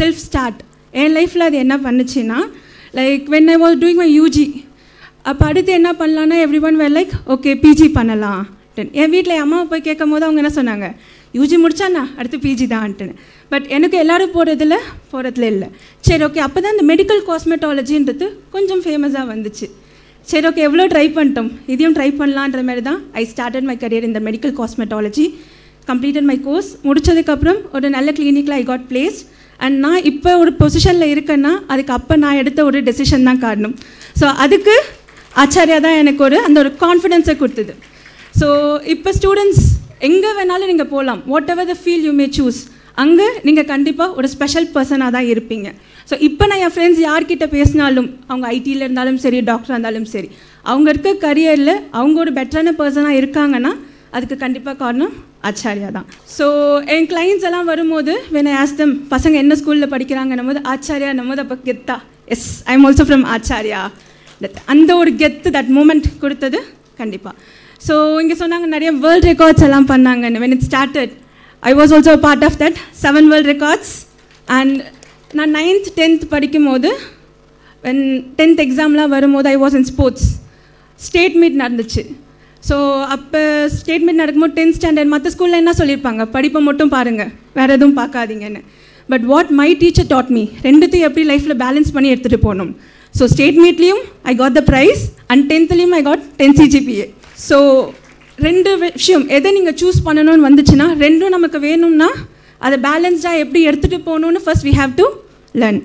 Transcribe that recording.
Self start. என் லைஃப்பில் அது என்ன பண்ணுச்சுன்னா, like when I was doing my UG, அப்போ அடுத்து என்ன பண்ணலான்னா எவ்ரி ஒன் வேர் லைக் ஓகே பிஜி பண்ணலாம். என் வீட்டில் என் அம்மாவை போய் கேட்கும் போது அவங்க என்ன சொன்னாங்க, யூஜி முடிச்சாண்ணா அடுத்து பிஜி தான்ட்டுன்னு. பட் எனக்கு எல்லோரும் போகிறதுல இல்லை. சரி ஓகே, அப்போ தான் இந்த மெடிக்கல் காஸ்மெட்டாலஜின்றது கொஞ்சம் ஃபேமஸாக வந்துச்சு. சரி ஓகே, எவ்வளோ ட்ரை பண்ணிட்டோம், இதையும் ட்ரை பண்ணலான்ற மாதிரி தான் ஐ ஸ்டார்டட் மை கரியர் இந்த medical cosmetology. Completed my course. முடித்ததுக்கப்புறம் ஒரு நல்ல கிளினிக்கில் ஐ காட் பிளேஸ்ட். அண்ட் நான் இப்போ ஒரு பொசிஷனில் இருக்கேன்னா அதுக்கு அப்போ நான் எடுத்த ஒரு டெசிஷன் தான் காரணம். ஸோ அதுக்கு ஆச்சாரியா தான் எனக்கு அந்த ஒரு கான்ஃபிடென்ஸை கொடுத்தது. ஸோ இப்போ ஸ்டூடெண்ட்ஸ் எங்கே வேணாலும் நீங்கள் போகலாம், what ever the field you may choose, அங்கே நீங்கள் கண்டிப்பாக ஒரு ஸ்பெஷல் பர்சனாக தான் இருப்பீங்க. ஸோ இப்போ நான் என் ஃப்ரெண்ட்ஸ் யார்கிட்ட பேசினாலும், அவங்க ஐடியில் இருந்தாலும் சரி, டாக்டராக இருந்தாலும் சரி, அவங்க இருக்க கரியரில் அவங்க ஒரு பெட்டரான பர்சனாக இருக்காங்கன்னா அதுக்கு கண்டிப்பாக காரணம் ஆச்சாரியா தான். ஸோ என் கிளைண்ட்ஸ் எல்லாம் வரும்போது when I ask them பசங்க என்ன ஸ்கூலில் படிக்கிறாங்கன்னும் போது ஆச்சாரியா நம்ம அப்போ கெத்தா yes I am also from Acharya, அந்த ஒரு கெத்து தட் மூமெண்ட் கொடுத்தது கண்டிப்பாக. ஸோ இங்கே சொன்னாங்க நிறைய வேர்ல்ட் ரெக்கார்ட்ஸ் எல்லாம் பண்ணாங்கன்னு. when it started I was also a part of that 7 world records. and நான் 9th 10th படிக்கும் போது when 10th எக்ஸாம்லாம் வரும்போது I was in sports. State meet நடந்துச்சு. ஸோ அப்போ ஸ்டேட் மீட் நடக்கும்போது 10th ஸ்டாண்டர்ட் மற்ற ஸ்கூலில் என்ன சொல்லியிருப்பாங்க, படிப்பை மட்டும் பாருங்கள் வேறு எதுவும் பார்க்காதீங்கன்னு. But what my teacher taught me, ரெண்டுத்தையும் எப்படி லைஃப்பில் பேலன்ஸ் பண்ணி எடுத்துகிட்டு போகணும். ஸோ ஸ்டேட் மீட்லேயும் I got the prize and 10thலேயும் ஐ காட் 10 CGPA. ஸோ ரெண்டு விஷயம் எதை நீங்கள் சூஸ் பண்ணணும்னு வந்துச்சுன்னா ரெண்டும் நமக்கு வேணும்னா அதை பேலன்ஸ்டாக எப்படி எடுத்துகிட்டு போகணுன்னு first we have to learn.